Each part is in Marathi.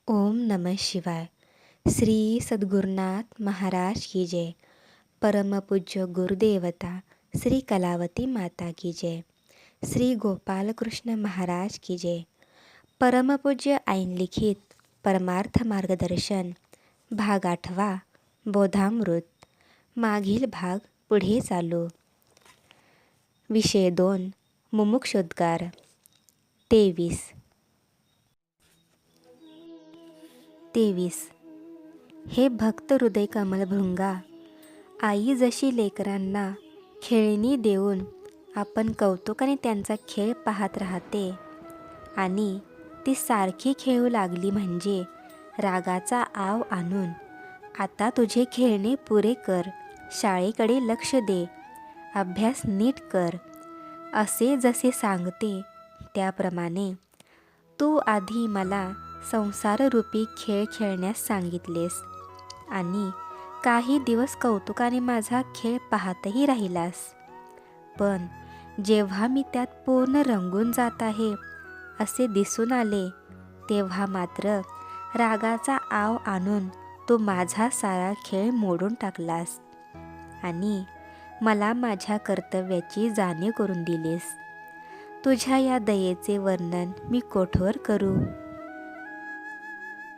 ओम नमः शिवाय. श्री सद्गुरुनाथ महाराज की जय. परमपूज्य गुरुदेवता श्री कलावती माता की जय. श्री गोपालकृष्ण महाराज की जय. परमपूज्य ऐन लिखित परमार्थ मार्गदर्शन भाग 8 बोधामृत. मागील भाग पुढे चालू. विषय 2 मुमुक्षुद्गार. 23. हे भक्त हृदय कमलभृंगा, आई जशी लेकरांना खेळणी देऊन आपण कौतुकाने त्यांचा खेळ पाहत राहते आणि ती सारखी खेळू लागली म्हणजे रागाचा आव आणून आता तुझे खेळणे पुरे कर, शाळेकडे लक्ष दे, अभ्यास नीट कर असे जसे सांगते त्याप्रमाणे तू आधी मला संसाररूपी खेळ खेळण्यास सांगितलेस आणि काही दिवस कौतुकाने माझा खेळ पाहतही राहिलास. पण जेव्हा मी त्यात पूर्ण रंगून जात आहे असे दिसून आले तेव्हा मात्र रागाचा आव आणून तू माझा सारा खेळ मोडून टाकलास आणि मला माझ्या कर्तव्याची जाणीव करून दिलीस. तुझ्या या दयेचे वर्णन मी कोठवर करू.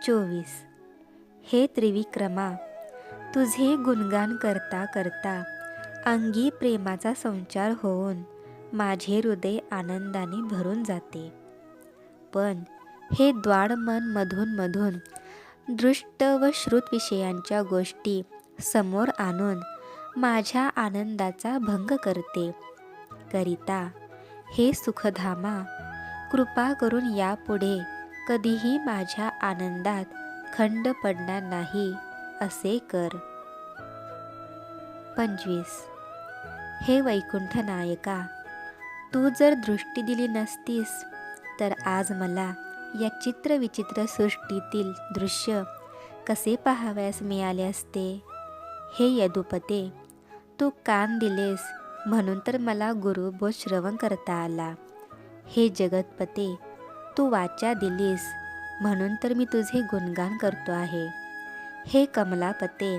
24. हे त्रिविक्रमा, तुझे गुणगान करता करता अंगी प्रेमाचा संचार होऊन माझे हृदय आनंदाने भरून जाते. पण हे द्वाड मन मधून मधून दृष्ट व श्रुत विषयांच्या गोष्टी समोर आणून माझ्या आनंदाचा भंग करते. करिता हे सुखधामा, कृपा करून यापुढे कधीही माझ्या आनंदात खंड पडणार नाही असे कर. 25. हे वैकुंठ नायका, तू जर दृष्टी दिली नसतीस तर आज मला या चित्रविचित्र सृष्टीतील दृश्य कसे पाहावयास मिळाले असते. हे यदुपते, तू कान दिलेस म्हणून तर मला गुरुबोध श्रवण करता आला. हे जगतपते, तू वाचा दिलीस म्हणून तर मी तुझे गुणगान करतो आहे. हे कमलापते,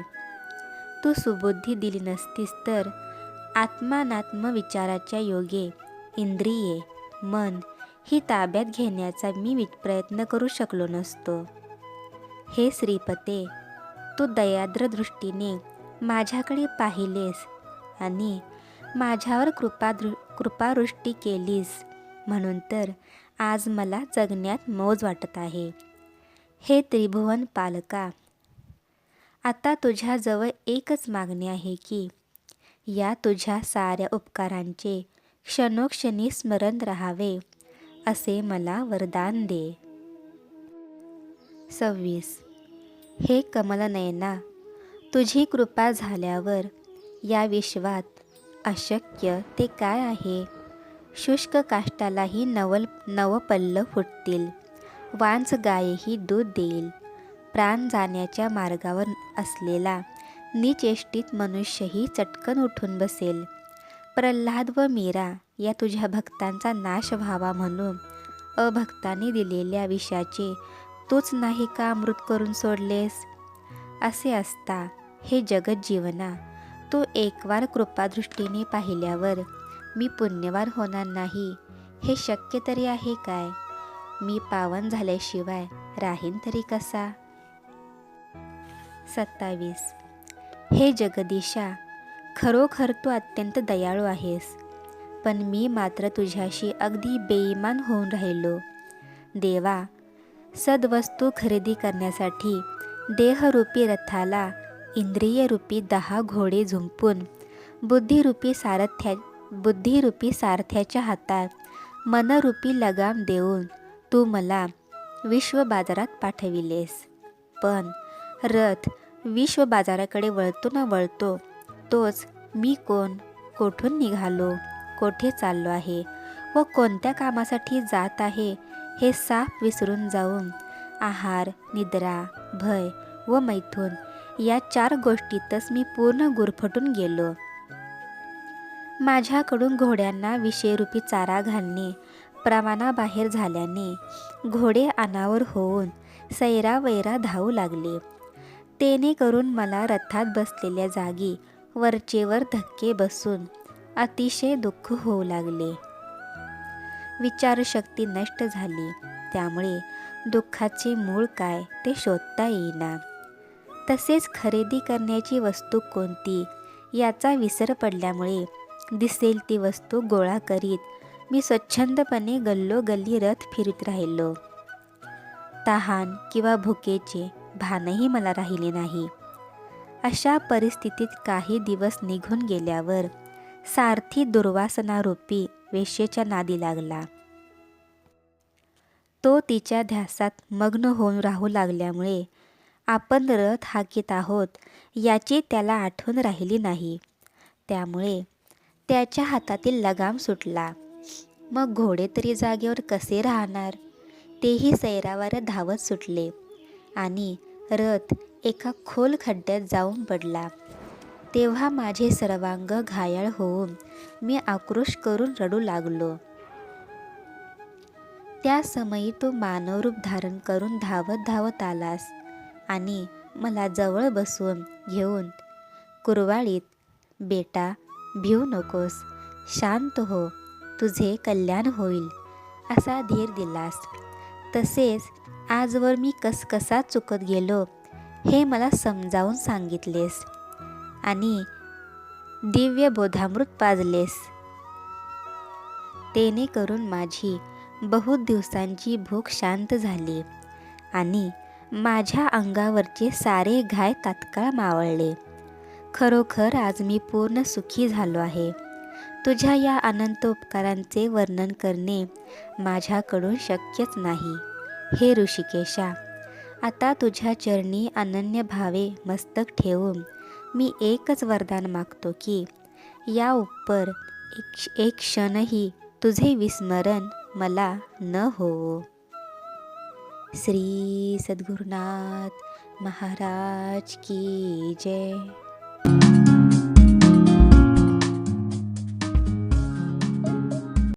तू सुबुद्धी दिली नसतीस तर आत्मानात्म विचाराच्या योगे इंद्रिये मन ही ताब्यात घेण्याचा मी प्रयत्न करू शकलो नसतो. हे श्रीपते, तू दयाद्र दृष्टीने माझ्याकडे पाहिलेस आणि माझ्यावर कृपावृष्टी केलीस म्हणून तर आज मला जगण्यात मौज वाटत आहे. हे त्रिभुवन पालका, आता तुझ्याजवळ एकच मागणी आहे की या तुझ्या साऱ्या उपकारांचे क्षणोक्षणी स्मरण राहावे असे मला वरदान दे. 26. हे कमलनयना, तुझी कृपा झाल्यावर या विश्वात अशक्य ते काय आहे. शुष्क काष्टालाही नवपल्लव फुटतील, वांस गायही दूध देईल. प्राण जाण्याच्या मार्गावर असलेला निचेष्टित मनुष्यही चटकन उठून बसेल. प्रल्हाद व मीरा या तुझ्या भक्तांचा नाश व्हावा म्हणून अभक्ताने दिलेल्या विषाचे तूच नाही का अमृत करून सोडलेस. असे असता हे जगत जीवना, तू एकवार कृपादृष्टीने पाहिल्यावर मी पुण्यवान होणार नाही हे शक्य तरी आहे काय. मी पावन झाल्याशिवाय राहीन तरी कसा. 27. हे जगदीशा, खरोखर तू अत्यंत दयाळू आहेस, पण मी मात्र तुझ्याशी अगदी बेईमान होऊन राहिलो. देवा, सद्वस्तू खरेदी करण्यासाठी देहरूपी रथाला इंद्रियरूपी 10 घोडे झुंपून बुद्धिरूपी सारथ्याच्या हातात मनरूपी लगाम देऊन तू मला विश्व बाजारात पाठविलेस. पण रथ विश्व बाजाराकडे वळतो ना वळतो तोच मी कोण, कोठून निघालो, कोठे चाललो आहे व कोणत्या कामासाठी जात आहे हे साफ विसरून जाऊन आहार, निद्रा, भय व मैथून या 4 गोष्टीतच मी पूर्ण गुरफटून गेलो. माझ्याकडून घोड्यांना विषयरूपी चारा घालणे प्रमाणाबाहेर झाल्याने घोडे अनावर होऊन सैरावैरा धावू लागले. तेने करून मला रथात बसलेल्या जागी वरचेवर धक्के बसून अतिशय दुःख होऊ लागले. विचारशक्ती नष्ट झाली. त्यामुळे दुःखाचे मूळ काय ते शोधता येईना. तसेच खरेदी करण्याची वस्तू कोणती याचा विसर पडल्यामुळे दिसेल ती वस्तू गोळा करीत मी स्वच्छंदपणे गल्लोगल्ली रथ फिरत राहिलो. तहान किंवा भुकेचे भानही मला राहिले नाही. अशा परिस्थितीत काही दिवस निघून गेल्यावर सारथी दुर्वासनारूपी वेश्येच्या नादी लागला. तो तिच्या ध्यासात मग्न होऊन राहू लागल्यामुळे आपण रथ हाकीत आहोत याची त्याला आठवण राहिली नाही. त्यामुळे त्याच्या हातातील लगाम सुटला. मग घोडे तरी जागेवर कसे राहणार. तेही सैरावर धावत सुटले आणि रथ एका खोल खड्ड्यात जाऊन पडला. तेव्हा माझे सर्वांग घायाळ होऊन मी आक्रोश करून रडू लागलो. त्या समयी तू मानवरूप धारण करून धावत धावत आलास आणि मला जवळ बसवून घेऊन कुरवाळीत, बेटा भिवू नकोस, शांत हो, तुझे कल्याण होईल असा धीर दिलास. तसेच आजवर मी कसा चुकत गेलो हे मला समजावून सांगितलेस आणि दिव्य बोधामृत पाजलेस. तेने करून माझी बहुत दिवसांची भूक शांत झाली आणि माझ्या अंगावरचे सारे घाय तात्काळ मावळले. खरोखर आज मी पूर्ण सुखी झालो आहे. तुझ्या या अनंत उपकारांचे वर्णन करणे माझ्याकडून शक्यच नाही. हे ऋषिकेशा, आता तुझ्या चरणी अनन्य भावे मस्तक ठेवून मी एकच वरदान मागतो की या उपर एक क्षणही तुझे विस्मरण मला न हो. श्री सद्गुरुनाथ महाराज की जय.